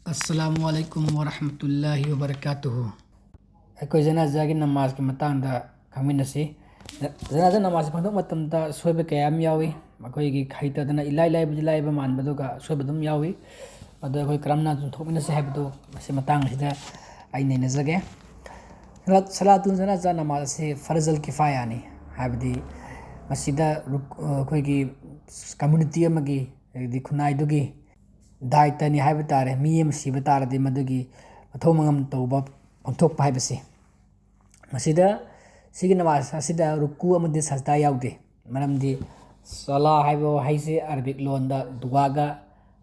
अस्सलामुअलैकुम वरहमतुल्लाहि वबरकातुहु। अखोई जनाजा की नमाज की मतंगदा खमिनसी। जनाजा नमाज फंदोक मतंदा सोइबे कयाम यावी मखोई खैतदना इलाइ लाइब लाइब मानबदुगा सोइबदुम यावी अदो अखोई करमना थोकमिनसे हाइबदो मसे मतंग सिदा आई नैनजगे। सलातुल जनाजा नमाज से फर्जल किफायानी हाइबदी मसिदा अखोई कम्युनिटी अमगी खुनाइदुगी दायित्वनी हाइबा तारे मी अम सिबा तारदि मदुगी मथौ मंगम तौबा पंथोकपा हाइबसे मसिदा सिगी नमाज असिदा रुकू अमदि सजदा याउदे मरमदि सला हाइबो हाइसे अरबिक लोनदा दुआगा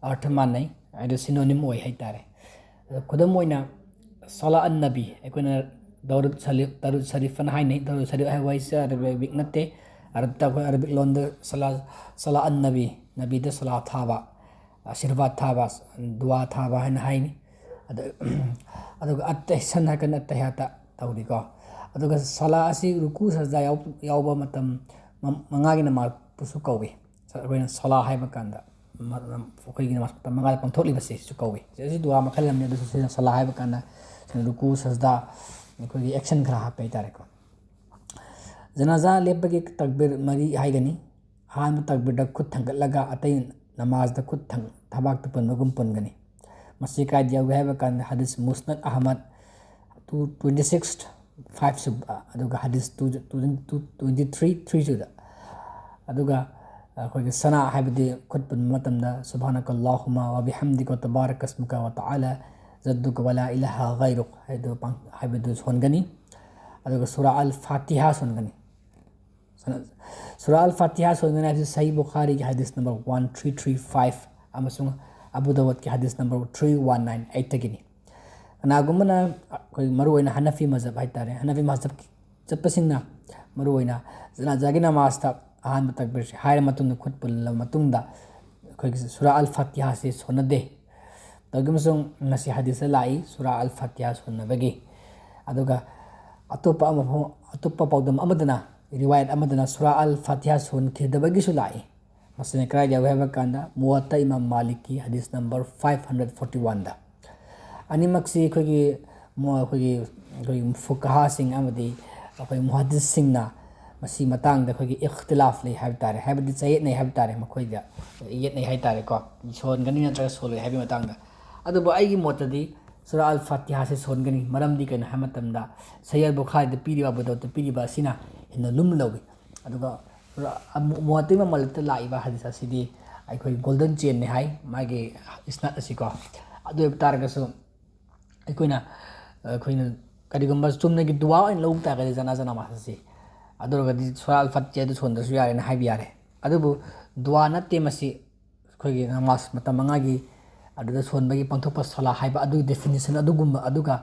अर्थ मानै आइदो सिनोनिम ओइ हाइतारे खुदम ओइना सला अन नबी एकोना दरुद शरीफन हाइनै दरुद शरीफ हाइवाइसे अरबिक नते अरबिक लोनदा सला अन नबी नबीदा सला थाबा आशीर्वाद थाबा दुआ थाबा है हाइनी सन हाकन अत्तहियाता तौरीको सला असी रुकू सजदा याउबा मतम मंगागी नमाज पुसु कौवी अखोइना सला हाइबा कांदा अखोइगी नमाज मतम मंगा पंथोकलिबसे सु कौवी जैसे दुआ मखल हमने अदु सला हाइबा कांदा रुकू सजदा अखोइगी एक्शन खरा हापे तारेको जनाजा लेपगी तकबीर मरी हाइगनी हान तकबीर खुद थंगलगा अतै नमाज द खुद थबाक पुनगुम पुनगनी मसी कायद याउ है कान हदीस मुस्नद अहमद 226 5 सुब अदुगा हदीस 223 3 सुदा अदुगा अखोइगे सना हाइबदि खुद पुन मतमदा सुब्हानकल्लाहुम्मा व बिहम्दिका तबारक अस्मुका व तआला जद्दुका वला इलाहा गैरुक हाइबदु सोनगनी अदुगा सूरा अल फातिहा सोनगनी सूरा अल फातिहा सोनगनी हदीस सही बुखारी की हदीस नंबर 1335 अमसुंग अबू दाऊद की हदीस नंबर 3198 तगिनी कनागुमना कोई मरुओइना हनफी मजहब हाइतारे हनफी मजहब चप्पसिंगना मरुओइना जनाजागी नमाजता अहान तकबीर से हायर मतुंग खुद पुल्ला मतुंगदा कोई सूरा अल फातिहा से सोनदे तगमसुंग नसी हदीस लाई सूरा अल फातिहा सोनबगी अदुगा अतोपा पौदम अमदना रिवायत अमदना सूरा अल फातिहा सोन खिदबगीसु लाई मसने कराय जावे हबा कांदा मुवत्ता इमाम मालिक की हदीस नंबर 541 दा अनिमक्सी अखोगी फुकहा सिंग अमदी अखोई मुहद्दिस सिंगना मसी मतांग दा अखोगी इख्तिलाफ ले हाब तारे हाबदी चयet नै हाब तारे मखोइदा येत नै हाय तारे को सोनगनी नत्र सोले हाबी मतांग दा अदुबो आइगी मोतदी सूरा अल फातिहा से सोनगनी मरमदी कन हमतमदा सय्यद बुखारी द पीरिबा बदौत पीरिबा सिना हिन लुम लौगी अदुगा मुवत्तिमा मलिकता लाइबा हदीस असिदी अखोई गोल्डन चेन ने हाय मागे इस्नाद असिको अदु तारगसु अखोइना करिगुम्बा चुमनगी दुआ इन लौ तागदि जनाजा नमाज से अदुरगदि सूरा अल फातिहा दु सोनदसु यारे ना हाइबि यारे अदुबु दुआ नते मसी अखोइगी नमाज मता मंगागी अदुदा सोनबगी पंथोपा सला हाइबा अदु डेफिनेशन अदुगुम्बा अदुगा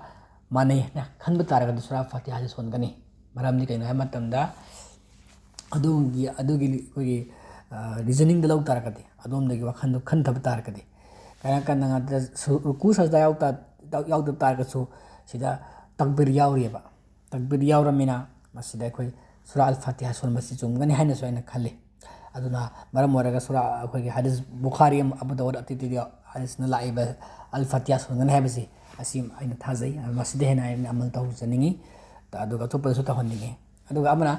माने ना खनबा तारगदि सूरा फातिहा से सोनगनी मरमदि कइनो हाय मतमदा अदुगी रीजनिंग द लौ तारकदि अदोमदगी वखंदो खनथब तारकदि कया कना रुकू सजदा याउद तारकसु सिदा तकबीर याउरिबा तकबीर याउरमिना मसिदा अखोई सूरा अल फातिहा सोनबसि चुमगनी हाइनसु आइना खल्ले अदुना मरम ओरगा सूरा अखोई हदीस बुखारी अबू दाऊद अतिति हदीसना लाइबा अल फातिहा सोनगनी हाइबसि असि आइना थाजै मसिदा हेना आइना अमल तौजनिंगी अदुगा तोपसु तहनिंगी अदुगा अमना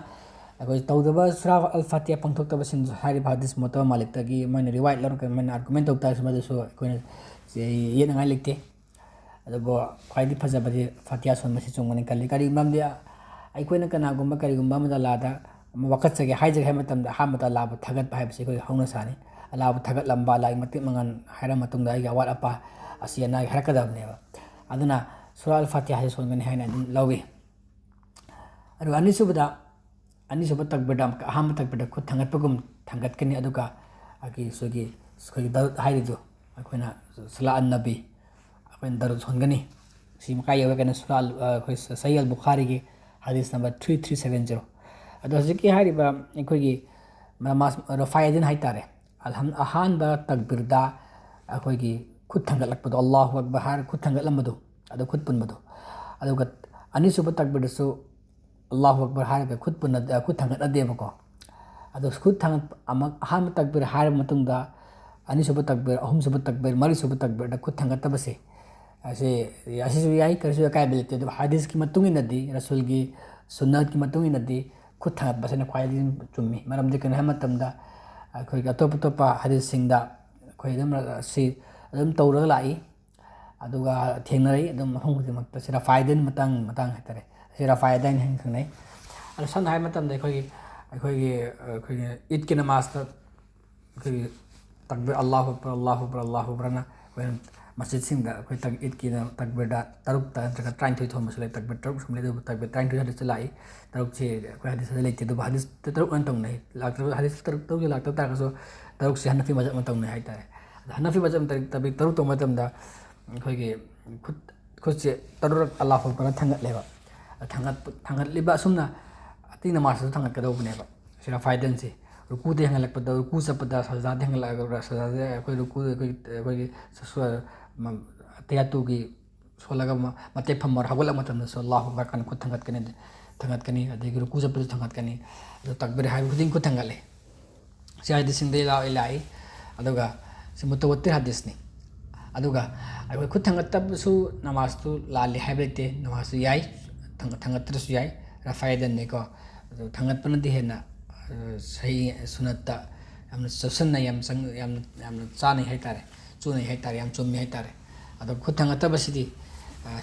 अखोई तौदबा सूरा अल फातिहा पंथोक्तबा सिन हारिबा हदीस मोतबा मालिकतगी मैंने रिवायत लरक मैंने आर्गुमेंट तौता मदसु अखोइना येनंगाय लेते अदुबो ख्वाइदि फजबदि फातिहा सोनबसि चुमगनी कल्ली करी ममदि अखोइना कनागुम्बा करिगुम्बा मदा लादा वकत्सगे हाइजगे हामतमदा हामता लाबु थगत पाइबसि अखोइ हौना सानी लाबु थगत लंबा लाई मति मंगन हाइरा मतुंगदा आइगा अवात अपा असि अना हरकदबनेबा अदुना सूरा अल फातिहा से सोनगनी हाइना अदुम लौवी अदु अनिसुबा तकबीरदा अहाम तकबीरदा खुद थंगतपगुम थंगतकनी अदुगा आगी सोगी दरुद हाइरिदु अखोइना सला अन नबी अखोइना दरुद सोनगनी सिम काय यवे कने सूरा अखोइ सही अल बुखारी की हदीस नंबर 3370 अदु हजिकी हारिबा अखोइगी नमाज रफायदिन हाइतारे अहानबा तकबीरदा अखोइगी खुद थंगतलकपदो अल्लाहु अकबर हार खुद थंगतलमदो अदु खुद पुनबदो अदुगा अनिसुबा तकबीरदसु अल्लाहु अकबर हारगा खुद पुन खुद थंगतदेबको अदु खुद थंगत अहाम तकबीर हार मतुंगदा अनिसुबा तकबीर अहुमसुबा तकबीर मरिसुबा तकबीर खुद थंगतबसे ꯑꯁꯤꯁꯨ ꯌꯥꯏ, ꯀꯔꯤꯁꯨ ꯑꯀꯥꯏꯕ ꯂꯩꯇꯦ꯫ ꯑꯗꯨꯕꯨ ꯍꯗꯤꯁꯀꯤ ꯃꯇꯨꯡ ꯏꯟꯅꯗꯤ, ꯔꯁꯨꯜꯒꯤ ꯁꯨꯟꯅꯠꯀꯤ ꯃꯇꯨꯡ ꯏꯟꯅꯗꯤ ꯈꯨꯠ ꯊꯥꯡꯒꯠꯄꯁꯤꯅ ꯈ꯭ꯋꯥꯏꯗꯒꯤ ꯆꯨꯝꯃꯤ꯫ ꯃꯔꯝꯗꯤ ꯀꯩꯅꯣ ꯍꯥꯏꯕ ꯃꯇꯝꯗ ꯑꯩꯈꯣꯏꯒꯤ ꯑꯇꯣꯞ ꯑꯇꯣꯞꯄ ꯍꯗꯤꯁꯁꯤꯡꯗ ꯑꯩꯈꯣꯏ ꯑꯗꯨꯝ ꯑꯗꯨꯝ ꯇꯧꯔꯒ ꯂꯥꯛꯏ, ꯑꯗꯨꯒ ꯊꯦꯡꯅꯔꯛꯏ ꯑꯗꯨꯝ ꯃꯐꯝ ꯈꯨꯗꯤꯡꯃꯛꯇ꯫ ꯁꯤ ꯔꯐꯥꯏꯗꯩꯟ ꯃꯇꯥꯡ ꯍꯥꯏꯇꯥꯔꯦ, ꯁꯤ ꯔꯐꯥꯏꯗꯩꯟ ꯍꯥꯏꯅ ꯈꯪꯅꯩ꯫ ꯑꯗꯣ ꯁꯝꯅ ꯍꯥꯏꯕ ꯃꯇꯝꯗ ꯑꯩꯈꯣꯏꯒꯤ ꯏꯗꯀꯤ ꯅꯃꯥꯖꯇ ꯑꯩꯈꯣꯏꯒꯤ ꯇꯛꯕꯤꯔ ꯑꯜꯂꯥꯍꯨ ꯑꯛꯕꯔ ꯑꯜꯂꯥꯍꯨ ꯑꯛꯕꯔ ꯑꯜꯂꯥꯍꯨ ꯑꯛꯕꯔꯅ ꯑꯩꯈꯣꯏꯅ ꯃꯁꯖꯤꯠꯁꯤꯡꯗ ꯑꯩꯈꯣꯏ ꯏꯗꯀꯤ ꯇꯛꯕꯤꯔꯗ 3ꯇ ꯅꯠꯇ꯭ꯔꯒ 33 ꯊꯣꯟꯕꯁꯨ ꯂꯩ, ꯇꯛꯕꯤꯔ 3 ꯁꯨꯝ ꯂꯩ, ꯑꯗꯨꯕꯨ ꯇꯛꯕꯤꯔ 33 ꯍꯗꯤꯁꯇ ꯂꯥꯛꯏ꯫ 3ꯁꯤ ꯑꯩꯈꯣꯏ ꯍꯗꯤꯁꯇ ꯂꯩꯇꯦ, ꯑꯗꯨꯕꯨ ꯍꯗꯤꯁꯇ 3 ꯑꯣꯏꯅ ꯇꯧꯅꯩ꯫ ꯍꯗꯤꯁ 3 ꯂꯥꯛꯇꯕ ꯇꯥꯔꯒꯁꯨ 3ꯁꯤ ꯍꯅꯐꯤ ꯃꯖꯍꯕꯅ ꯇꯧꯅꯩ ꯍꯥꯏꯇꯥꯔꯦ꯫ ꯑꯗꯣ ꯍꯅꯐꯤ ꯃꯖꯍꯕꯅ ꯇꯛꯕꯤꯔ 3 ꯇꯧꯕ ꯃꯇꯝꯗ ꯑꯩꯈꯣꯏꯒꯤ ꯈꯨꯠꯁꯦ 3ꯔꯛ ꯑꯜꯂꯥꯍꯨ ꯑꯛꯕꯔꯅ ꯊꯥꯡꯒꯠꯂꯦꯕ꯫ ꯊꯥꯡꯒꯠꯂꯤꯕ ꯑꯁꯨꯝꯅ ꯑꯇꯩ ꯅꯃꯥꯖꯇꯁꯨ ꯊꯥꯡꯒꯠꯀꯗꯧꯕꯅꯦꯕ꯫ ꯁꯤ ꯔꯐꯥꯏꯗꯩꯟꯁꯤ ꯔꯨꯀꯨꯗ ꯍꯦꯟꯒꯠꯂꯛꯄꯗ, ꯔꯨꯀꯨ ꯆꯠꯄꯗ, ꯁꯖꯗꯥꯗ ꯍꯦꯟꯒꯠꯂꯛꯑꯒ, ꯁꯖꯗꯥꯗ ꯑꯩꯈꯣꯏ ꯔꯨꯀꯨꯗ ꯑꯩꯈꯣꯏꯒꯤ ꯇꯌꯥꯇꯨꯒꯤ ꯁꯣꯜꯂꯒ ꯃꯇꯦꯛ ꯐꯝꯃꯒ ꯍꯧꯒꯠꯂꯛꯄ ꯃꯇꯝꯗꯁꯨ ꯑꯜꯂꯥꯍꯨ ꯑꯛꯕꯔ ꯀꯥꯟꯅ ꯈꯨꯠ ꯊꯥꯡꯒꯠꯀꯅꯤ, ꯑꯗꯒꯤ ꯔꯨꯀꯨ ꯆꯠꯄꯗꯁꯨ ꯊꯥꯡꯒꯠꯀꯅꯤ꯫ ꯑꯗꯣ ꯇꯛꯕꯤꯔ ꯍꯥꯏꯕ ꯈꯨꯗꯤꯡ ꯈꯨꯠ ꯊꯥꯡꯒꯠꯂꯦ꯫ ꯁꯤ ꯍꯗꯤꯁꯁꯤꯡꯗ ꯂꯥꯛꯏ꯫ ꯑꯗꯨꯒ ꯁꯤ ꯃꯨꯇꯋꯥꯇꯤꯔ ꯍꯗꯤꯁꯅꯤ꯫ ꯑꯗꯨꯒ ꯑꯩꯈꯣꯏ ꯈꯨꯠ ꯊꯥꯡꯒꯠꯇꯕꯁꯨ ꯅꯃꯥꯖꯇꯨ ꯂꯥꯜꯂꯤ ꯍꯥꯏꯕ ꯂꯩꯇꯦ, ꯅꯃꯥꯖꯇꯨ ꯌꯥꯏ, ꯊꯥꯡꯒꯠꯇ꯭ꯔꯁꯨ ꯌꯥꯏ, ꯔꯐꯥꯏꯗꯩꯟꯅꯤꯀꯣ꯫ ꯑꯗꯨ ꯊꯥꯡꯒꯠꯄꯅꯗꯤ ꯍꯦꯟꯅ ꯁꯍꯤ ꯁꯨꯟꯅꯠꯇ ꯌꯥꯝꯅ ꯆꯨꯁꯟꯅꯩ, ꯌꯥꯝꯅ ꯆꯥꯅꯩ ꯍꯥꯏꯇꯥꯔꯦ, ꯆꯨꯅꯩ ꯍꯥꯏꯇꯥꯔꯦ, ꯌꯥꯝ ꯆꯨꯝꯃꯤ ꯍꯥꯏꯇꯥꯔꯦ꯫ ꯑꯗꯣ ꯈꯨꯠ ꯊꯥꯡꯒꯠꯇꯕꯁꯤꯗꯤ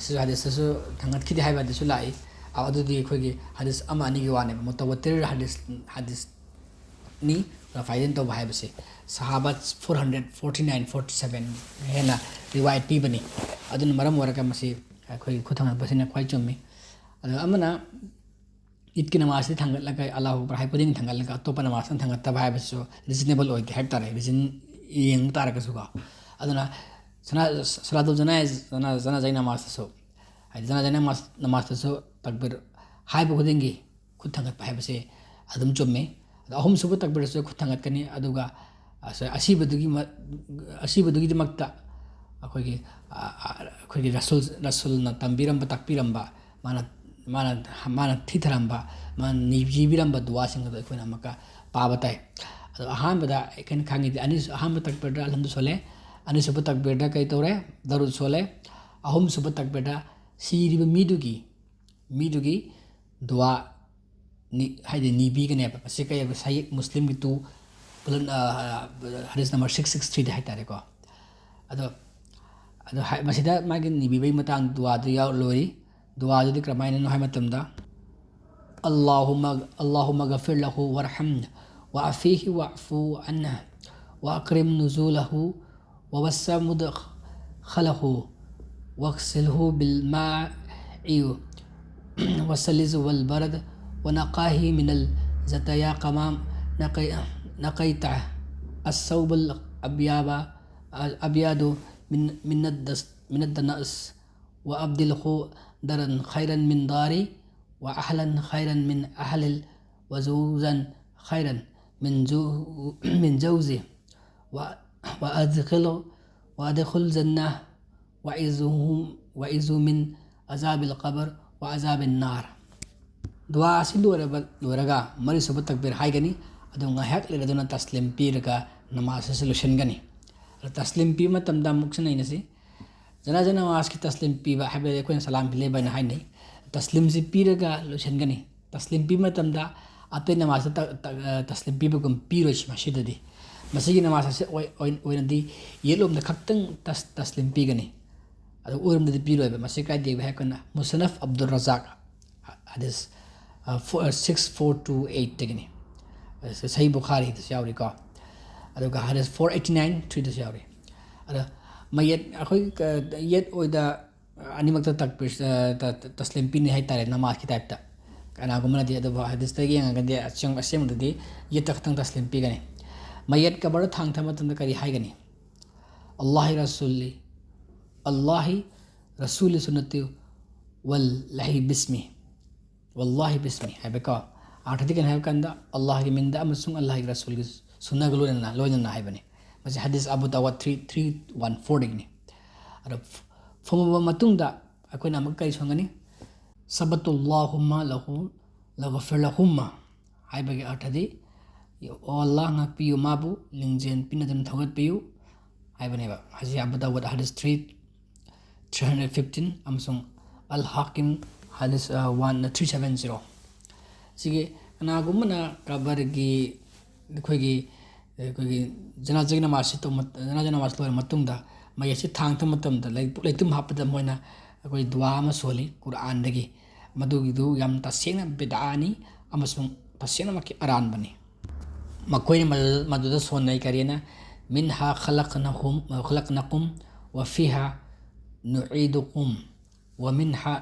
ꯁꯤꯁꯨ ꯍꯗꯤꯁꯇꯁꯨ ꯊꯥꯡꯒꯠꯈꯤꯗꯦ ꯍꯥꯏꯕ ꯍꯗꯤꯁꯁꯨ ꯂꯥꯛꯏ꯫ ꯑꯗꯨꯗꯤ ꯑꯩꯈꯣꯏꯒꯤ ꯍꯗꯤꯁ ꯑꯃ ꯑꯅꯤꯒꯤ ꯋꯥꯅꯦꯕ꯫ ꯃꯨꯇꯋꯥꯇꯤꯔ ꯍꯗꯤꯁꯅꯤ ꯔꯐꯥꯏꯗꯩꯟ ꯇꯧꯕ ꯍꯥꯏꯕꯁꯦ꯫ ꯁꯍꯥꯕꯥ 449, 47 ꯍꯦꯟꯅ ꯔꯤꯋꯥꯌꯠ ꯄꯤꯕꯅꯤ꯫ ꯑꯗꯨꯅ ꯃꯔꯝ ꯑꯣꯏꯔꯒ ꯃꯁꯤ ꯑꯩꯈꯣꯏꯒꯤ ꯈꯨꯠ ꯊꯥꯡꯒꯠꯄꯁꯤꯅ ꯈ꯭ꯋꯥꯏ ꯆꯨꯝꯃꯤ꯫ ꯑꯗꯨꯒ ꯑꯃꯅ ꯏꯗꯀꯤ ꯅꯃꯥꯖꯁꯤ ꯊꯥꯡꯒꯠꯂꯒ ꯑꯜꯂꯥꯍꯨ ꯑꯛꯕꯔ ꯍꯥꯏ ꯈꯨꯗꯤꯡ ꯊꯥꯡꯒꯠꯂꯒ ꯑꯇꯣꯞꯄ ꯅꯃꯥꯖꯅ ꯊꯥꯡꯒꯠꯇꯕ ꯍꯥꯏꯕꯁꯤꯁꯨ ꯔꯤꯖꯅꯦꯕꯜ ꯑꯣꯏꯗꯦ ꯍꯥꯏꯕ ꯇꯥꯔꯦ, ꯔꯤꯖꯟ ꯌꯦꯡꯕ ꯇꯥꯔꯒꯁꯨꯀꯣ꯫ ꯑꯗꯨꯅ ꯁꯂꯥꯇꯨꯜ ꯖꯅꯥꯖꯥꯒꯤ ꯅꯃꯥꯖꯇꯁꯨ, ꯍꯥꯏꯗꯤ ꯖꯅꯥꯖꯥꯒꯤ ꯅꯃꯥꯖꯇꯁꯨ ꯇꯛꯕꯤꯔ ꯍꯥꯏꯕ ꯈꯨꯗꯤꯡꯒꯤ ꯈꯨꯠ ꯊꯥꯡꯒꯠꯄ ꯍꯥꯏꯕꯁꯦ ꯑꯗꯨꯝ ꯆꯨꯝꯃꯤ꯫ ꯑꯗꯣ ꯑꯍꯨꯝꯁꯨꯕ ꯇꯛꯕꯤꯔꯗꯁꯨ ꯈꯨꯠ ꯊꯥꯡꯒꯠꯀꯅꯤ꯫ ꯑꯗꯨꯒ ꯑꯁꯤꯕꯗꯨꯒꯤꯗꯃꯛꯇ ꯑꯩꯈꯣꯏꯒꯤ ꯔꯁꯨꯜꯅ ꯇꯝꯕꯤꯔꯝꯕ, ꯇꯥꯛꯄꯤꯔꯝꯕ, ꯃꯥꯅ ꯊꯤꯊꯔꯝꯕ, ꯃꯥꯅ ꯅꯤꯕꯤꯔꯝꯕ ꯗꯨꯋꯥꯁꯤꯡ ꯑꯗꯨ ꯑꯩꯈꯣꯏꯅ ꯑꯃꯨꯛꯀ ꯄꯥꯕ ꯇꯥꯏ꯫ ꯑꯗꯣ ꯑꯍꯥꯟꯕꯗ ꯑꯩꯈꯣꯏꯅ ꯈꯪꯉꯤꯗꯤ ꯑꯍꯥꯟꯕ ꯇꯛꯕꯤꯔꯗ ꯑꯜꯍꯝꯗꯨ ꯁꯣꯜꯂꯦ, ꯑꯅꯤꯁꯨꯕ ꯇꯛꯕꯤꯔꯗ ꯀꯩ ꯇꯧꯔꯦ, ꯗꯔꯨꯗ ꯁꯣꯜꯂꯦ, ꯑꯍꯨꯝꯁꯨꯕ ꯇꯛꯕꯤꯔꯗ ꯁꯤꯔꯤꯕ ꯃꯤꯗꯨꯒꯤ ꯗꯨꯋꯥ ꯍꯥꯏꯗꯤ ꯅꯤꯕꯤꯒꯅꯦꯕ꯫ ꯃꯁꯤ ꯀꯩ ꯁꯍꯤ ꯃꯨꯁꯂꯤꯝꯒꯤ ꯍꯗꯤꯁ ꯅꯝꯕꯔ 663ꯗ ꯍꯥꯏꯇꯥꯔꯦꯀꯣ꯫ ꯑꯗꯣ ꯃꯁꯤꯗ ꯃꯥꯒꯤ ꯅꯤꯕꯤꯕꯒꯤ ꯃꯇꯥꯡ ꯗꯨꯋꯥꯗꯨ ꯂꯣꯏꯔꯤ꯫ ꯗꯨꯋꯥꯗꯨꯗꯤ ꯀꯔꯝꯍꯥꯏꯅꯅꯣ ꯍꯥꯏꯕ ꯃꯇꯝꯗ ꯑꯜꯂꯥꯍꯨꯝꯃ ꯒꯐꯤꯔ ꯂꯍꯨ ꯋꯥꯔꯍꯝꯍꯨ وعافيه واعفو عنه وأكرم نزوله ووسع مدخله واغسله بالماء والثلج والبرد ونقاه من الزتايا كما نقيت الثوب الأبيض من الدنس وأبدله دارا خيرا من داري وأهلا خيرا من أهل وزوجا خيرا من زوجي وأدخل جنة وعزه من عذاب القبر وعذاب النار. ꯗꯨꯋꯥ ꯑꯁꯤ ꯂꯣꯏꯔꯒ ꯃꯔꯤꯁꯨꯕ ꯇꯛꯕꯤꯔ ꯍꯥꯏꯒꯅꯤ꯫ ꯑꯗꯨ ꯉꯥꯏꯍꯥꯛ ꯂꯩꯔꯗꯨꯅ ꯇꯁꯂꯤꯝ ꯄꯤꯔꯒ ꯅꯃꯥꯖ ꯑꯁꯤ ꯂꯣꯏꯁꯤꯟꯒꯅꯤ꯫ ꯇꯁꯂꯤꯝ ꯄꯤꯕ ꯃꯇꯝꯗ ꯑꯃꯨꯛꯁꯨ ꯅꯩꯅꯁꯤ, ꯖꯅꯥꯖꯥ ꯅꯃꯥꯖꯀꯤ ꯇꯁꯂꯤꯝ ꯄꯤꯕ ꯍꯥꯏꯕꯗꯤ ꯑꯩꯈꯣꯏꯅ ꯁꯂꯥꯝ ꯄꯤꯂꯦꯕ ꯍꯥꯏꯅ ꯍꯥꯏꯅꯩ꯫ ꯇꯁꯂꯤꯝꯁꯤ ꯄꯤꯔꯒ ꯂꯣꯏꯁꯤꯟꯒꯅꯤ꯫ ꯇꯁꯂꯤꯝ ꯄꯤꯕ ꯃꯇꯝꯗ ꯑꯇꯩ ꯅꯃꯥꯖꯇ ꯇꯁꯂꯤꯝ ꯄꯤꯕꯒꯨꯝ ꯄꯤꯔꯣꯏ ꯃꯁꯤꯗꯗꯤ꯫ ꯃꯁꯤꯒꯤ ꯅꯃꯥꯖ ꯑꯁꯤ ꯑꯣꯏꯅꯗꯤ ꯌꯦꯠꯂꯣꯝꯗ ꯈꯛꯇꯪ ꯇꯁꯂꯤꯝ ꯄꯤꯒꯅꯤ, ꯑꯗꯨ ꯑꯣꯏꯔꯣꯝꯗꯗꯤ ꯄꯤꯔꯣꯏꯕ꯫ ꯃꯁꯤ ꯀꯥꯏꯗꯦꯕ ꯍꯥꯏꯔꯀꯥꯟꯗ ꯃꯨꯁꯅꯐ ꯑꯕꯗꯨꯜ ꯔꯖꯥꯛ ꯍꯗꯤꯁ 6428ꯗꯒꯤꯅꯤ, ꯁꯍꯤ ꯕꯨꯈꯥꯔꯤꯗꯁꯨ ꯌꯥꯎꯔꯤꯀꯣ꯫ ꯑꯗꯨꯒ ꯍꯗꯤꯁ 489 3ꯗꯁꯨ ꯌꯥꯎꯔꯤ꯫ ꯑꯗꯣ ꯃꯌꯦꯠ ꯑꯩꯈꯣꯏ ꯌꯦꯠ ꯑꯣꯏꯗ ꯑꯅꯤꯃꯛꯇ ꯇꯁꯂꯤꯝ ꯄꯤꯅꯤ ꯍꯥꯏꯇꯥꯔꯦ, ꯅꯃꯥꯖꯀꯤ ꯇꯥꯏꯞꯇ ꯀꯅꯥꯒꯨꯝꯕꯅꯗꯤ꯫ ꯑꯗꯨꯕꯨ ꯍꯗꯤꯁꯇꯒꯤ ꯌꯦꯡꯉꯒꯗꯤ ꯑꯁꯦꯡꯕꯗꯗꯤ ꯌꯦꯠꯇ ꯈꯛꯇꯪ ꯇꯁꯂꯤꯝ ꯄꯤꯒꯅꯤ꯫ ꯃꯌꯦꯠ ꯀꯕꯔꯗ ꯊꯥꯡꯊꯕ ꯃꯇꯝꯗ ꯀꯔꯤ ꯍꯥꯏꯒꯅꯤ? ꯑꯜꯂꯥꯍꯤ ꯔꯁꯨꯂꯤ ꯁꯨnnati ꯋꯜꯂꯥꯍꯤ ꯕꯤꯁꯃꯤ ꯍꯥꯏꯕꯀꯣ꯫ ꯑꯥꯔꯊꯗꯤ ꯀꯩꯅꯣ ꯍꯥꯏꯕ ꯀꯥꯟꯗ ꯑꯜꯂꯥꯍꯒꯤ ꯃꯤꯡꯗ ꯑꯃꯁꯨꯡ ꯑꯜꯂꯥꯍꯒꯤ ꯔꯁꯨꯜꯒꯤ ꯁꯨꯟꯅꯒ ꯂꯣꯏꯅꯅ ꯍꯥꯏꯕꯅꯤ꯫ ꯃꯁꯤ ꯍꯗꯤꯁ ꯑꯕꯨ ꯗꯥꯋꯨꯗ 314ꯗꯒꯤꯅꯤ꯫ ꯑꯗꯣ ꯐꯨꯝꯃꯕ ꯃꯇꯨꯡꯗ ꯑꯩꯈꯣꯏꯅ ꯑꯃꯨꯛ ꯀꯔꯤ ꯁꯣꯟꯒꯅꯤ? ꯁꯕꯇꯨꯜꯂꯥꯍꯨꯝꯃ ꯂꯍꯨ ꯂꯒꯐꯤꯔ ꯂꯍꯨꯝꯃ ꯍꯥꯏꯕꯒꯤ ꯑꯥꯔꯊꯗꯤ ꯑꯣ ꯑꯜꯂꯥꯍ ꯉꯥꯛꯄꯤꯌꯨ, ꯃꯥꯕꯨ ꯂꯤꯡꯖꯦꯜ ꯄꯤꯅꯗꯨꯅ ꯊꯧꯒꯠꯄꯤꯌꯨ ꯍꯥꯏꯕꯅꯦꯕ꯫ ꯃꯁꯤ ꯑꯕꯨ ꯗꯥꯋꯨꯗ ꯍꯗꯤꯁ 315 ꯑꯃꯁꯨꯡ ꯑꯜ ꯍꯥꯀꯤꯝ ꯍꯗꯤꯁ 1370 ꯁꯤꯒꯤ ꯀꯅꯥꯒꯨꯝꯕꯅ ꯀꯕꯔꯒꯤ ꯑꯩꯈꯣꯏꯒꯤ ꯖꯅꯥꯖꯒꯤ ꯅꯃꯥꯖꯁꯤ ꯖꯅꯥꯖ ꯅꯃꯥꯖ ꯂꯣꯏꯔ ꯃꯇꯨꯡꯗ ꯃꯩ ꯑꯁꯤ ꯊꯥꯡꯕ ꯃꯇꯝꯗ ꯂꯩꯇꯨꯝ ꯍꯥꯞꯄꯗ ꯃꯣꯏꯅ ꯑꯩꯈꯣꯏ ꯗꯨꯋꯥ ꯑꯃ ꯁꯣꯜꯂꯤ ꯀꯨꯔꯥꯟꯗꯒꯤ ꯃꯗꯨꯒꯤꯗꯨ ꯌꯥꯝ ꯇꯁꯦꯡꯅ ꯕꯤꯗꯑꯅꯤ ꯑꯃꯁꯨꯡ ꯇꯁꯦꯡꯅꯃꯛꯀꯤ ꯑꯔꯥꯟꯕꯅꯤ ꯃꯈꯣꯏꯅ ꯃꯗꯨꯗ ꯁꯣꯟꯅꯩ ꯀꯔꯤꯅ ꯃꯤꯟꯍꯥ ꯈꯂꯛꯅꯀꯨꯝ ꯋꯐꯤꯍꯥ ꯅꯨꯏꯗꯨꯀꯨꯝ ꯋꯃꯤꯟꯍꯥ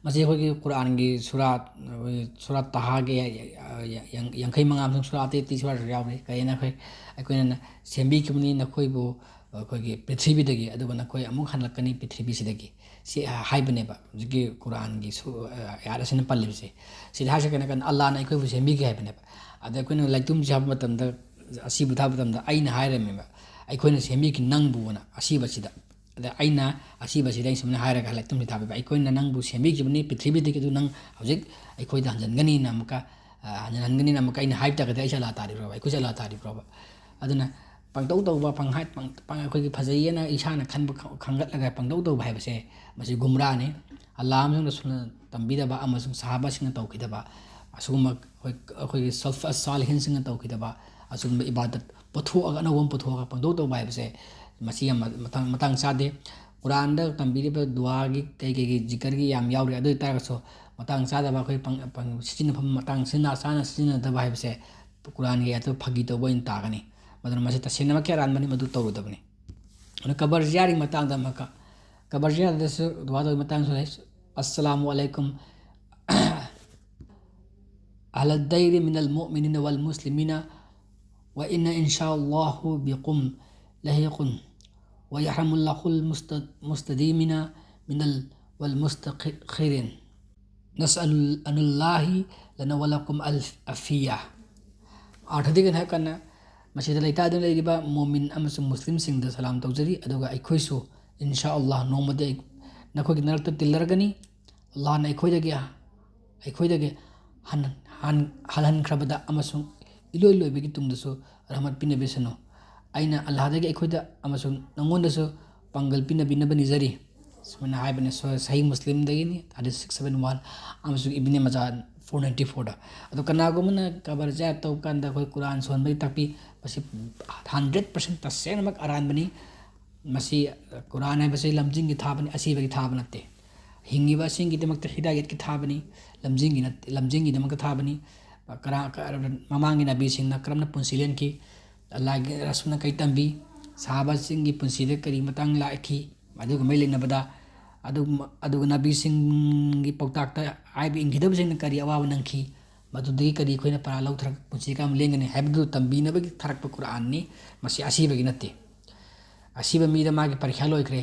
ꯃꯁꯤ ꯑꯩꯈꯣꯏꯒꯤ ꯀꯨꯔꯥꯟꯒꯤ ꯁꯨꯔꯥꯠ ꯇꯍꯥꯒꯤ 85 ꯑꯃꯁꯨꯡ ꯁꯨꯔꯥ ꯑꯇꯩ ꯁꯨꯔꯥꯁꯨ ꯌꯥꯎꯔꯤ ꯀꯔꯤꯅ ꯑꯩꯈꯣꯏꯅ ꯁꯦꯝꯕꯤꯈꯤꯕꯅꯤ ꯅꯈꯣꯏꯕꯨ ꯑꯩꯈꯣꯏꯒꯤ ꯄ꯭ꯔꯤꯊꯤꯕꯤꯗꯒꯤ ꯑꯗꯨꯒ ꯅꯈꯣꯏ ꯑꯃꯨꯛ ꯍꯜꯂꯛꯀꯅꯤ ꯄ꯭ꯔꯤꯊꯤꯕꯤꯁꯤꯗꯒꯤ ꯁꯤ ꯍꯥꯏꯕꯅꯦꯕ ꯍꯧꯖꯤꯛꯀꯤ ꯀꯨꯔꯥꯟꯒꯤ ꯑꯥꯌꯥꯠ ꯑꯁꯤꯅ ꯄꯜꯂꯤꯕꯁꯦ ꯁꯤꯗ ꯍꯥꯏꯔꯤꯁꯦ ꯀꯩꯅꯣ ꯑꯜꯂꯥꯍꯅ ꯑꯩꯈꯣꯏꯕꯨ ꯁꯦꯝꯕꯤꯈꯤ ꯍꯥꯏꯕꯅꯦꯕ ꯑꯗ ꯑꯩꯈꯣꯏꯅ ꯂꯩꯇꯨꯝꯁꯤ ꯍꯥꯞꯄ ꯃꯇꯝꯗ ꯑꯁꯤꯕ ꯊꯥꯕ ꯃꯇꯝꯗ ꯑꯩꯅ ꯍꯥꯏꯔꯝꯃꯦꯕ ꯑꯩꯈꯣꯏꯅ ꯁꯦꯝꯕꯤꯈꯤ ꯅꯪꯕꯨꯅ ꯑꯁꯤꯕꯁꯤꯗ ꯑꯗ ꯑꯩꯅ ꯑꯁꯤꯕꯁꯤꯗ ꯑꯩ ꯁꯨꯃꯥꯏꯅ ꯍꯥꯏꯔꯒ ꯂꯩꯇꯨꯝꯁꯤ ꯊꯥꯕꯤꯕ ꯑꯩꯈꯣꯏꯅ ꯅꯪꯕꯨ ꯁꯦꯝꯕꯤꯈꯤꯕꯅꯤ ꯄ꯭ꯔꯤꯊꯤꯕꯤꯗꯒꯤ ꯑꯗꯨ ꯅꯪ ꯍꯧꯖꯤꯛ ꯑꯩꯈꯣꯏꯗ ꯍꯟꯖꯤꯟꯒꯅꯤꯅ ꯑꯃꯨꯛꯀ ꯍꯟꯖꯤꯟꯍꯟꯒꯅꯤꯅ ꯑꯃꯨꯛꯀ ꯑꯩꯅ ꯍꯥꯏꯕ ꯇꯥꯔꯒꯗꯤ ꯑꯩꯁꯦ ꯑꯜꯂꯥꯍ ꯇꯥꯔꯤꯕ꯭ꯔꯣꯕ ꯑꯩꯈꯣꯏꯁꯦ ꯑꯜꯂꯥꯍ ꯇꯥꯔꯤꯕ꯭ꯔꯣꯕ ꯑꯗꯨꯅ ꯄꯪꯇꯧ ꯇꯧꯕ ꯑꯩꯈꯣꯏꯒꯤ ꯐꯖꯩꯌꯦꯅ ꯏꯁꯥꯅ ꯈꯟꯒꯠꯂꯒ ꯄꯪꯇꯧ ꯇꯧꯕ ꯍꯥꯏꯕꯁꯦ ꯃꯁꯤ ꯒꯨꯝꯔꯥꯅꯤ ꯑꯜꯂꯥꯍ ꯑꯃꯁꯨꯡ ꯔꯁꯨꯜꯅ ꯇꯝꯕꯤꯗꯕ ꯑꯃꯁꯨꯡ ꯁꯍꯥꯕꯁꯤꯡꯅ ꯇꯧꯈꯤꯗꯕ ꯑꯁꯤꯒꯨꯝꯕ ꯑꯩꯈꯣꯏꯒꯤ ꯁꯜꯐ ꯁꯥꯂꯤꯍꯤꯟꯁꯤꯡꯅ ꯇꯧꯈꯤꯗꯕ ꯑꯁꯤꯒꯨꯝꯕ ꯏꯕꯥꯗꯠ ꯄꯨꯊꯣꯛꯑꯒ ꯑꯅꯧꯕ ꯑꯃ ꯄꯨꯊꯣꯛꯑꯒ ꯄꯪꯇꯧ ꯇꯧꯕ ꯍꯥꯏꯕꯁꯦ ꯃꯁꯤ ꯌꯥꯝ ꯃꯇꯥꯡ ꯆꯥꯗꯦ ꯀꯨꯔꯥꯟꯗ ꯇꯝꯕꯤꯔꯤꯕ ꯗꯨꯋꯥꯒꯤ ꯀꯩꯒꯤ ꯖꯤꯀꯔꯒꯤ ꯌꯥꯝ ꯌꯥꯎꯔꯤ ꯑꯗꯨ ꯑꯣꯏꯇꯥꯔꯒꯁꯨ ꯃꯇꯥꯡ ꯆꯥꯗꯕ ꯑꯩꯈꯣꯏ ꯁꯤꯖꯤꯟꯅꯐꯝ ꯃꯇꯥꯡ ꯆꯥꯅ ꯁꯤꯖꯤꯟꯅꯗꯕ ꯍꯥꯏꯕꯁꯦ ꯀꯨꯔꯥꯟꯒꯤ ꯑꯇꯣꯞꯄ ꯐꯥꯒꯤ ꯇꯧꯕ ꯑꯣꯏꯅ ꯇꯥꯒꯅꯤ ꯃꯗꯨꯅ ꯃꯁꯤ ꯇꯁꯦꯡꯅꯃꯛꯀꯤ ꯑꯔꯥꯟꯕꯅꯤ ꯃꯗꯨ ꯇꯧꯔꯣꯏꯗꯕꯅꯤ ꯑꯗꯨ ꯀꯕꯔ ꯖꯤꯌꯥꯔꯒꯤ ꯃꯇꯥꯡꯗ ꯑꯃꯨꯛꯀ ꯀꯕꯔ ꯖꯤꯌꯥꯔꯗꯁꯨ ꯗꯨꯋꯥ ꯇꯧꯕꯒꯤ ꯃꯇꯥꯡꯁꯨ ꯂꯩ ꯑꯁꯁꯂꯥꯃꯨ ꯑꯂꯩꯀꯨꯝ ꯑꯍꯂꯗꯩꯔꯤ ꯃꯤꯅꯜ ꯃꯨꯑꯃꯤꯅꯤꯅ ꯋal ꯃꯨꯁꯂꯤꯃꯤꯅ wa inna inshaallahu bikum lahiqun wa yarhamullahu mustadimina minal wal mustakhirin nas'alu anullahi lana walakum afiya ꯑꯥꯔꯊꯗꯤ ꯀꯩꯅꯣ ꯍꯥꯏꯔꯀꯥꯟꯗ ꯃꯁꯤꯗ ꯂꯩꯇꯥꯗꯨꯅ ꯂꯩꯔꯤꯕ ꯃꯣꯃꯤꯟ ꯑꯃꯁꯨꯡ ꯃꯨꯁꯂꯤꯝꯁꯤꯡꯗ ꯁꯂꯥꯝ ꯇꯧꯖꯔꯤ ꯑꯗꯨꯒ ꯑꯩꯈꯣꯏꯁꯨ ꯏꯟꯁꯥ ꯑꯜꯂꯥꯍ ꯅꯣꯡꯃꯗꯤ ꯅꯈꯣꯏꯒꯤ ꯅꯔꯛꯇ ꯇꯤꯜꯂꯔꯒꯅꯤ ꯑꯜꯂꯥꯍꯅ ꯑꯩꯈꯣꯏꯗꯒꯤ ꯍꯜꯍꯟꯈ꯭ꯔꯕꯗ ꯑꯃꯁꯨꯡ ꯏꯂꯣꯏ ꯂꯣꯏꯕꯒꯤ ꯇꯨꯡꯗꯁꯨ ꯔꯍꯃꯠ ꯄꯤꯅꯕꯤꯁꯅꯨ ꯑꯩꯅ ꯑꯜꯂꯥꯍꯗꯒꯤ ꯑꯩꯈꯣꯏꯗ ꯑꯃꯁꯨꯡ ꯅꯉꯣꯟꯗꯁꯨ ꯄꯥꯡꯒꯜ ꯄꯤꯅꯕꯤꯅꯕ ꯅꯤꯖꯔꯤ ꯁꯨꯃꯥꯏꯅ ꯍꯥꯏꯕꯅꯤ ꯁꯍꯤ ꯃꯨꯁꯂꯤꯝꯗꯒꯤꯅꯤ ꯍꯗꯤꯁ 671 ꯑꯃꯁꯨꯡ ꯏꯕꯅꯦ ꯃꯖꯥ 494ꯗ ꯑꯗꯣ ꯀꯅꯥꯒꯨꯝꯕꯅ ꯀꯕꯔ ꯖꯤꯌꯥꯔꯠ ꯇꯧꯕ ꯀꯥꯟꯗ ꯑꯩꯈꯣꯏ ꯀꯨꯔꯥꯟ ꯁꯣꯟꯕꯒꯤ ꯇꯥꯛꯄꯤ ꯃꯁꯤ 100% ꯇꯁꯦꯡꯅꯃꯛ ꯑꯔꯥꯟꯕꯅꯤ ꯃꯁꯤ ꯀꯨꯔꯥꯟ ꯍꯥꯏꯕꯁꯤ ꯂꯝꯖꯤꯡꯒꯤ ꯊꯥꯕꯅꯤ ꯑꯁꯤꯕꯒꯤ ꯊꯥꯕ ꯅꯠꯇꯦ ꯍꯤꯡꯉꯤꯕꯁꯤꯡꯒꯤꯗꯃꯛꯇ ꯍꯤꯗꯥꯌꯠꯀꯤ ꯊꯥꯕꯅꯤ ꯂꯝꯖꯤꯡꯒꯤꯗꯃꯛꯇ ꯊꯥꯕꯅꯤ ꯃꯃꯥꯡꯒꯤ ꯅꯕꯤꯁꯤꯡꯅ ꯀꯔꯝꯅ ꯄꯨꯟꯁꯤ ꯂꯦꯟꯈꯤ ꯑꯜꯂꯥꯍꯒꯤ ꯔꯁꯨꯜꯅ ꯀꯔꯤ ꯇꯝꯕꯤ ꯁꯍꯥꯕꯁꯤꯡꯒꯤ ꯄꯨꯟꯁꯤꯗ ꯀꯔꯤ ꯃꯇꯥꯡ ꯂꯥꯛꯈꯤ ꯑꯗꯨꯒ ꯃꯔꯤ ꯂꯩꯅꯕꯗ ꯑꯗꯨꯒ ꯅꯕꯤꯁꯤꯡꯒꯤ ꯄꯥꯎꯇꯥꯛꯇ ꯍꯥꯏꯕ ꯏꯟꯈꯤꯗꯕꯁꯤꯡꯅ ꯀꯔꯤ ꯑꯋꯥꯕ ꯅꯪꯈꯤ ꯃꯗꯨꯗꯒꯤ ꯀꯔꯤ ꯑꯩꯈꯣꯏꯅ ꯄꯔꯥ ꯂꯧꯊꯔꯒ ꯄꯨꯟꯁꯤ ꯀꯔꯝ ꯂꯦꯟꯒꯅꯤ ꯍꯥꯏꯕꯗꯨ ꯇꯝꯕꯤꯅꯕꯒꯤ ꯊꯥꯔꯛꯄ ꯀꯨꯔꯥꯟꯅꯤ ꯃꯁꯤ ꯑꯁꯤꯕꯒꯤ ꯅꯠꯇꯦ ꯑꯁꯤꯕ ꯃꯤꯗ ꯃꯥꯒꯤ ꯄꯔꯤꯈ꯭ꯌꯥ ꯂꯣꯏꯈ꯭ꯔꯦ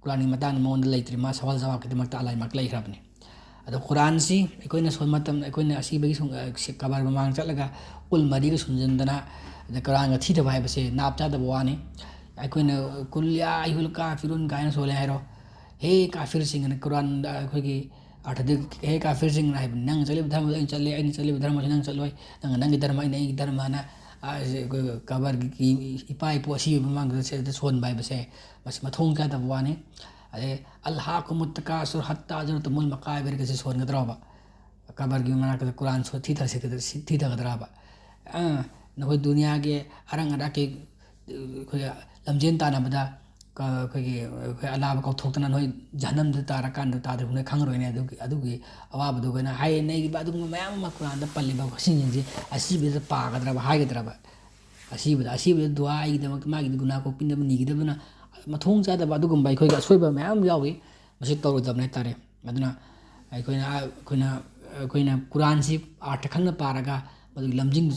ꯀꯨꯔꯥꯟꯒꯤ ꯃꯇꯥꯡꯗ ꯃꯉꯣꯟꯗ ꯂꯩꯇ꯭ꯔꯤ ꯃꯥ ꯁꯋꯥꯜ ꯖꯋꯥꯕꯀꯤꯗꯃꯛꯇ ꯑꯜꯂꯥꯍꯃꯛ ꯂꯩꯈ꯭ꯔꯕꯅꯤ ꯑꯗꯣ ꯀꯨꯔꯥꯟꯁꯤ ꯑꯩꯈꯣꯏꯅ ꯁꯣꯟꯕ ꯃꯇꯝꯗ ꯑꯩꯈꯣꯏꯅ ꯑꯁꯤꯕꯒꯤ ꯀꯕꯔ ꯃꯃꯥꯡ ꯆꯠꯂꯒ ꯎꯜ ꯃꯔꯤꯒ ꯁꯨꯟꯖꯤꯟꯗꯅ ꯀꯨꯔꯥꯟꯒ ꯊꯤꯗꯕ ꯍꯥꯏꯕꯁꯦ ꯅꯥꯞ ꯆꯥꯗꯕ ꯋꯥꯅꯤ ꯑꯩꯈꯣꯏꯅ ꯀꯨꯜ ꯌꯥ ꯑꯌꯨꯍꯜ ꯀꯥꯐꯤꯔꯨꯟ ꯀꯥꯏꯅ ꯁꯣꯜꯂꯦ ꯍꯥꯏꯔꯣ ꯍꯦ ꯀꯥꯐꯤꯔꯁꯤꯡꯅ ꯀꯨꯔꯥꯟꯗ ꯑꯩꯈꯣꯏꯒꯤ ꯑꯥꯔꯊꯗꯤ ꯍꯦ ꯀꯥꯐꯤꯔꯁꯤꯡꯅ ꯍꯥꯏꯕꯅꯤ ꯅꯪ ꯆꯠꯂꯤꯕ ꯙꯔꯃꯗ ꯑꯩꯅ ꯆꯠꯂꯦ ꯑꯩꯅ ꯆꯠꯂꯤꯕ ꯙꯔꯃꯁꯤ ꯅꯪ ꯆꯠꯂꯣꯏ ꯅꯪꯒꯤ ꯙꯔꯃ ꯑꯩꯒꯤ ꯙꯔꯃꯅ ꯀꯕꯔꯒꯤ ꯏꯄꯥ ꯏꯄꯨ ꯑꯁꯤꯕ ꯃꯃꯥꯡꯗ ꯁꯣꯟꯕ ꯍꯥꯏꯕꯁꯦ ꯃꯁꯤ ꯃꯊꯣꯡ ꯆꯥꯗꯕ ꯋꯥꯅꯤ ꯑꯗꯩ ꯑꯜꯍꯥꯀꯨꯃꯨꯠ ꯇꯀꯥꯁꯨꯔ ꯍꯠꯇꯥ ꯖꯨꯔꯇꯨꯃꯨꯜ ꯃaqābir ꯁꯣꯟꯒꯗ꯭ꯔꯕ ꯀꯕꯔꯒꯤ ꯃꯅꯥꯛꯇ ꯀꯨꯔꯥꯟ ꯊꯤꯊꯒꯗ꯭ꯔꯕ ꯅꯈꯣꯏ ꯗꯨꯅꯤꯌꯥꯒꯤ ꯑꯔꯪ ꯑꯔꯥꯛꯀꯤ ꯑꯩꯈꯣꯏꯒꯤ ꯂꯝꯖꯦꯟ ꯇꯥꯟꯅꯕꯗ ꯑꯩꯈꯣꯏ ꯑꯅꯥꯕ ꯀꯥꯎꯊꯣꯛꯇꯅ ꯅꯣꯏ ꯖꯍꯟꯅꯝꯗ ꯇꯥꯔꯀꯥꯟꯗ ꯇꯥꯗ꯭ꯔꯤꯕ ꯅꯣꯏ ꯈꯪꯉꯔꯣꯏꯅꯦ ꯑꯗꯨꯒꯤ ꯑꯋꯥꯕꯗꯨꯒꯅ ꯍꯥꯏꯅꯩꯕ ꯑꯗꯨꯒꯨꯝꯕ ꯃꯌꯥꯝ ꯑꯃ ꯀꯨꯔꯥꯟꯗ ꯄꯜꯂꯤꯕ ꯋꯥꯁꯤꯡꯁꯤꯡꯁꯦ ꯑꯁꯤꯕꯗ ꯄꯥꯒꯗ꯭ꯔꯕ ꯍꯥꯏꯒꯗ꯭ꯔꯕ ꯑꯁꯤꯕꯗ ꯗꯨꯋꯥ ꯑꯩꯒꯤꯗꯃꯛꯇ ꯃꯥꯒꯤ ꯒꯨꯅꯥ ꯀꯣꯛꯄꯤꯅꯕ ꯅꯤꯒꯗꯕꯅ ꯃꯊꯣꯡ ꯆꯥꯗꯕ ꯑꯗꯨꯒꯨꯝꯕ ꯑꯩꯈꯣꯏꯒꯤ ꯑꯁꯣꯏꯕ ꯃꯌꯥꯝ ꯌꯥꯎꯏ ꯃꯁꯤ ꯇꯧꯔꯣꯏꯗꯕꯅꯤ ꯍꯥꯏꯇꯥꯔꯦ ꯑꯗꯨꯅ ꯑꯩꯈꯣꯏꯅ ꯀꯨꯔꯥꯟꯁꯤ ꯑꯥꯔꯊ ꯈꯪꯅ ꯄꯥꯔꯒ ꯃꯗꯨꯒꯤ ꯂꯝꯖꯤꯡꯗꯨ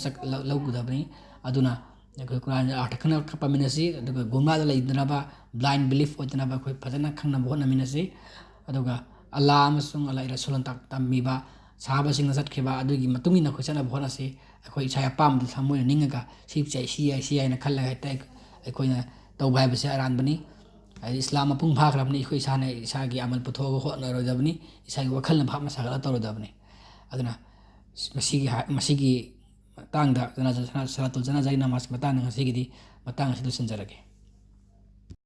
ꯂꯧꯒꯗꯕꯅꯤ ꯑꯗꯨꯅ ꯑꯩꯈꯣꯏ ꯀꯨꯔꯥꯟ ꯑꯥꯔꯊ ꯈꯪꯅ ꯄꯥꯃꯤꯟꯅꯁꯤ ꯑꯗꯨꯒ ꯒꯨꯝꯅꯥꯗ ꯂꯩꯗꯅꯕ ꯕ꯭ꯂꯥꯏꯟ ꯕꯤꯂꯤꯐ ꯑꯣꯏꯗꯅꯕ ꯑꯩꯈꯣꯏ ꯐꯖꯅ ꯈꯪꯅꯕ ꯍꯣꯠꯅꯃꯤꯟꯅꯁꯤ ꯑꯗꯨꯒ ꯑꯜꯂꯥꯍ ꯑꯃꯁꯨꯡ ꯑꯜꯂꯥꯍ ꯔꯁꯨꯜꯅ ꯇꯝꯕꯤꯕ ꯁꯍꯥꯕꯁꯤꯡꯅ ꯆꯠꯈꯤꯕ ꯑꯗꯨꯒꯤ ꯃꯇꯨꯡ ꯏꯟꯅ ꯑꯩꯈꯣꯏ ꯆꯠꯅꯕ ꯍꯣꯠꯅꯁꯤ ꯑꯩꯈꯣꯏ ꯏꯁꯥꯒꯤ ꯑꯄꯥꯝꯕꯗ ꯊꯃꯣꯏꯅ ꯅꯤꯡꯉꯒ ꯁꯤ ꯌꯥꯏꯅ ꯈꯜꯂꯒ ꯍꯦꯛꯇ ꯑꯩꯈꯣꯏꯅ ꯇꯧꯕ ꯍꯥꯏꯕꯁꯤ ꯑꯔꯥꯟꯕꯅꯤ ꯍꯥꯏꯗꯤ ꯏꯁꯂꯥꯝ ꯃꯄꯨꯡ ꯐꯥꯈ꯭ꯔꯕꯅꯤ ꯑꯩꯈꯣꯏ ꯏꯁꯥꯅ ꯏꯁꯥꯒꯤ ꯑꯃꯜ ꯄꯨꯊꯣꯛꯑꯒ ꯍꯣꯠꯅꯔꯣꯏꯗꯕꯅꯤ ꯏꯁꯥꯒꯤ ꯋꯥꯈꯜꯅ ꯚꯥꯞꯅ ꯁꯥꯒꯠꯂ ꯇꯧꯔꯣꯏꯗꯕꯅꯤ ꯑꯗꯨꯅ ꯃꯁꯤꯒꯤ ꯃꯇꯥꯡꯗ ꯁꯂꯥꯇꯨꯜ ꯖꯅꯥꯖꯥꯒꯤ ꯅꯃꯥꯖꯀꯤ ꯃꯇꯥꯡꯗ ꯉꯁꯤꯒꯤꯗꯤ ꯃꯇꯥꯡ ꯑꯁꯤ ꯂꯣꯏꯁꯤꯟꯖꯔꯒꯦ